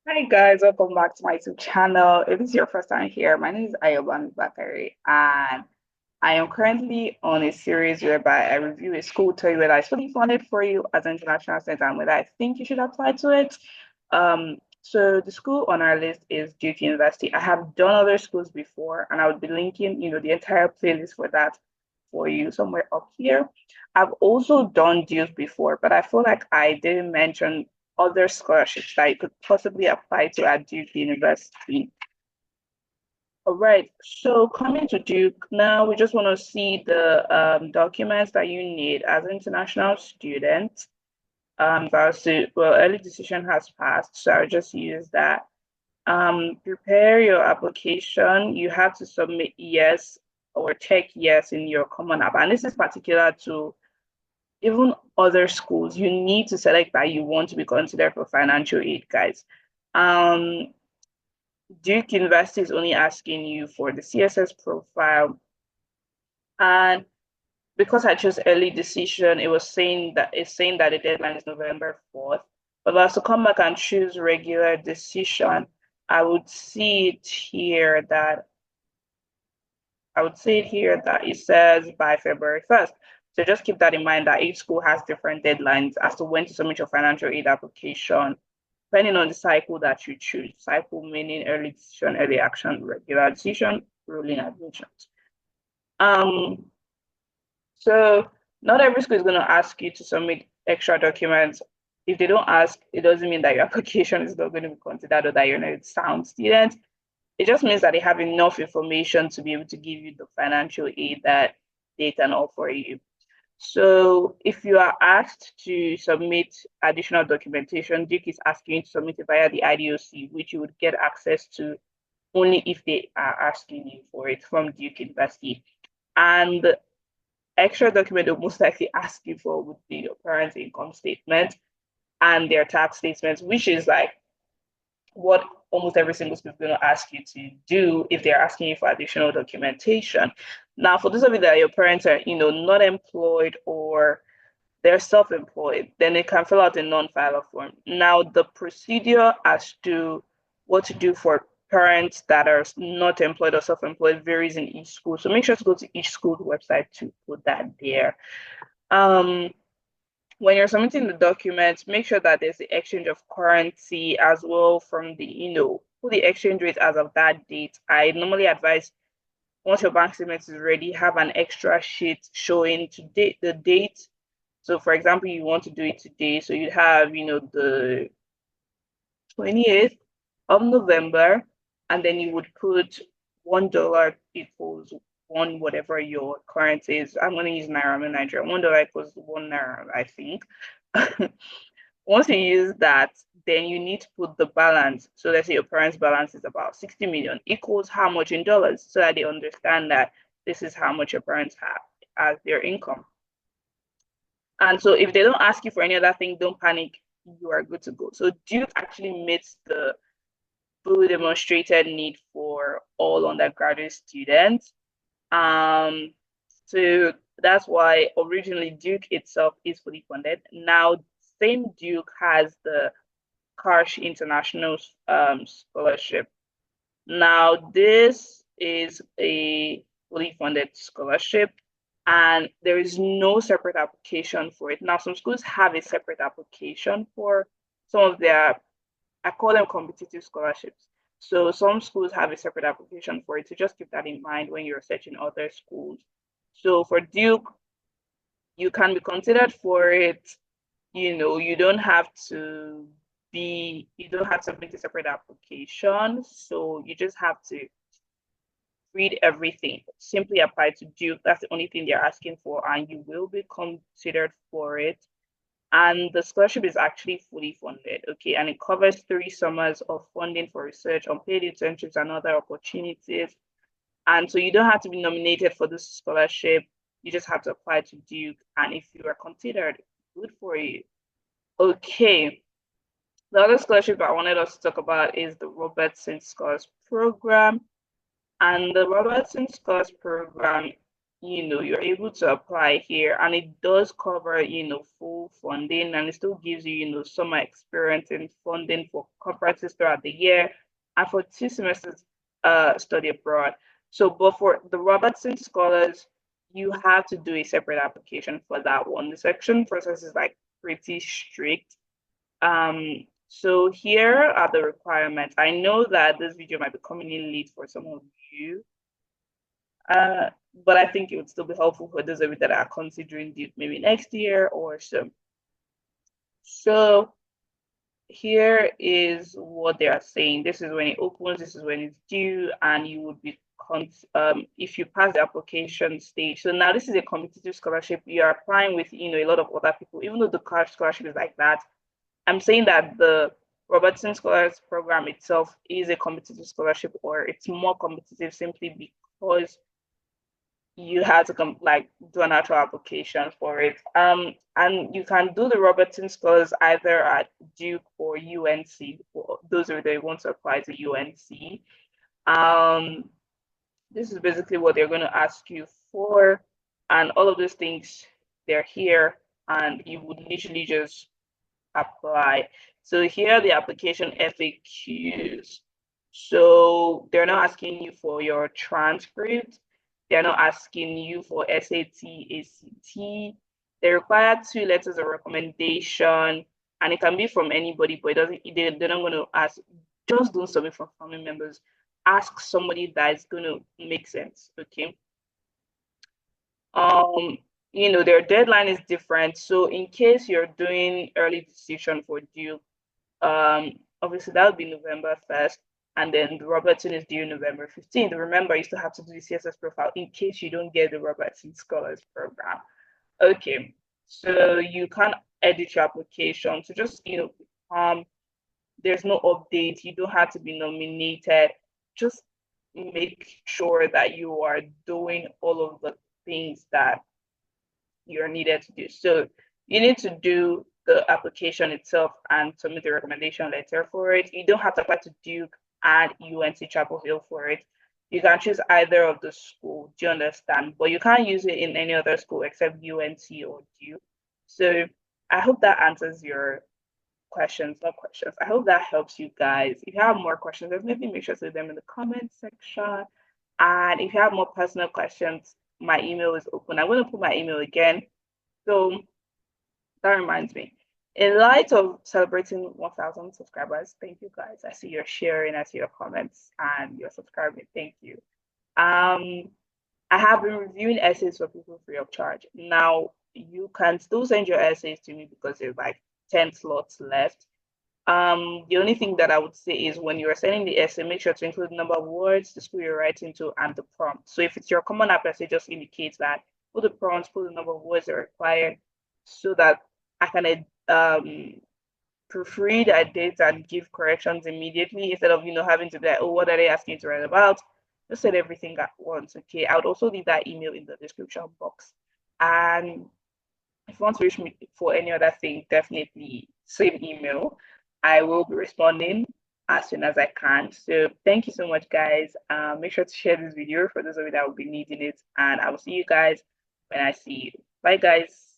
Hi guys, welcome back to my YouTube channel. If this is your first time here, my name is Ayoban Bakari, and I am currently on a series whereby I review a school, tell you whether it's fully funded for you as an international student and whether I think you should apply to it. So the school on our list is Duke University. I have done other schools before, and I would be linking, the entire playlist for that for you somewhere up here. I've also done Duke before, but I feel like I didn't mention other scholarships that you could possibly apply to at Duke University. All right, so coming to Duke, now we just want to see the documents that you need as an international student. Well, early decision has passed, so I'll just use that. Prepare your application. You have to submit yes or check yes in your Common App. And this is particular to even other schools. You need to select that you want to be considered for financial aid, guys. Um, Duke University is only asking you for the CSS profile. And because I chose early decision, it's saying that the deadline is November 4th. But if I was to come back and choose regular decision, I would see it here that it says by February 1st. So just keep that in mind that each school has different deadlines as to when to submit your financial aid application, depending on the cycle that you choose. Cycle meaning early decision, early action, regular decision, rolling admissions. Um, so not every school is going to ask you to submit extra documents. If they don't ask, it doesn't mean that your application is not going to be considered or that you're not a sound student. It just means that they have enough information to be able to give you the financial aid that they can offer you. So if you are asked to submit additional documentation, Duke is asking you to submit it via the IDOC, which you would get access to only if they are asking you for it from Duke University. And the extra document they'll most likely ask you for would be your parents' income statement and their tax statements, which is like what almost every single school is going to ask you to do if they're asking you for additional documentation. Now, for those of you that your parents are, not employed or they're self-employed, then they can fill out a non-filer form. Now, the procedure as to what to do for parents that are not employed or self-employed varies in each school. So make sure to go to each school's website to put that there. Um, when you're submitting the documents, make sure that there's the exchange of currency as well from put the exchange rate as of that date. I normally advise once your bank statement is ready, have an extra sheet showing today the date. So for example, you want to do it today. So you'd have, the 28th of November, and then you would put $1 equals one whatever your currency is. I'm going to use Naira, I'm in Nigeria. $1 equals one Naira, I think. Once you use that, then you need to put the balance. So let's say your parents' balance is about 60 million, equals how much in dollars, so that they understand that this is how much your parents have as their income. And so if they don't ask you for any other thing, don't panic. You are good to go. So Duke actually meets the fully demonstrated need for all undergraduate students. Um, so that's why originally Duke itself is fully funded. Now, same Duke has the Karsh International Scholarship. Now, this is a fully funded scholarship, and there is no separate application for it. Now, some schools have a separate application for some of their, I call them competitive scholarships. So some schools have a separate application for it. So just keep that in mind when you're searching other schools. So for Duke, you can be considered for it. You don't have to you don't have to make a separate application. So you just have to read everything. Simply apply to Duke. That's the only thing they're asking for, and you will be considered for it. And the scholarship is actually fully funded, okay? And it covers 3 summers of funding for research, unpaid internships, and other opportunities. And so you don't have to be nominated for this scholarship. You just have to apply to Duke. And if you are considered, good for you. Okay. The other scholarship I wanted us to talk about is the Robertson Scholars Program. And the Robertson Scholars Program you're able to apply here, and it does cover, full funding, and it still gives you, summer experience in funding for conferences throughout the year and for 2 semesters study abroad. So, but for the Robertson Scholars, you have to do a separate application for that one. The section process is like pretty strict. So here are the requirements. I know that this video might be coming in late for some of you, but I think it would still be helpful for those of you that are considering it maybe next year or so. So here is what they are saying. This is when it opens, this is when it's due, and you would be if you pass the application stage. So now this is a competitive scholarship. You are applying with a lot of other people, even though the scholarship is like that. I'm saying that the Robertson Scholars Program itself is a competitive scholarship, or it's more competitive simply because you had to do an actual application for it. And you can do the Robertson Scholars either at Duke or UNC. For those of you that want to apply to UNC. This is basically what they're going to ask you for, and all of those things, they're here, and you would literally just apply. So here are the application FAQs. So they're not asking you for your transcript. They're not asking you for SAT, ACT. They require 2 letters of recommendation, and it can be from anybody, but they're not going to ask. Just don't submit from family members. Ask somebody that is going to make sense. Okay. Their deadline is different. So in case you're doing early decision for due, obviously that would be November 1st, and then the Robertson is due November 15th. Remember, you still have to do the CSS profile in case you don't get the Robertson Scholars Program. Okay, so you can edit your application. So just, there's no update. You don't have to be nominated. Just make sure that you are doing all of the things that you're needed to do. So you need to do the application itself and submit the recommendation letter for it. You don't have to apply to Duke and UNC Chapel Hill for it. You can choose either of the school. Do you understand? But you can't use it in any other school except UNC or Duke. So I hope that answers your questions, not questions. I hope that helps you guys. If you have more questions, maybe make sure to leave them in the comment section. And if you have more personal questions, my email is open. I'm going to put my email again. So that reminds me. In light of celebrating 1,000 subscribers, thank you guys. I see you're sharing, I see your comments, and you're subscribing. Thank you. I have been reviewing essays for people free of charge. Now, you can still send your essays to me because there's like 10 slots left. The only thing that I would say is when you're sending the essay, make sure to include the number of words, the school you're writing to, and the prompt. So if it's your common app essay, just indicates that, put the prompts, put the number of words that are required, so that I can proofread, edit, and give corrections immediately instead of having to be like, oh, what are they asking to write about? Just set everything at once. Okay, I would also leave that email in the description box. And if you want to reach me for any other thing, definitely same email. I will be responding as soon as I can. So thank you so much, guys. Make sure to share this video for those of you that will be needing it. And I will see you guys when I see you. Bye, guys.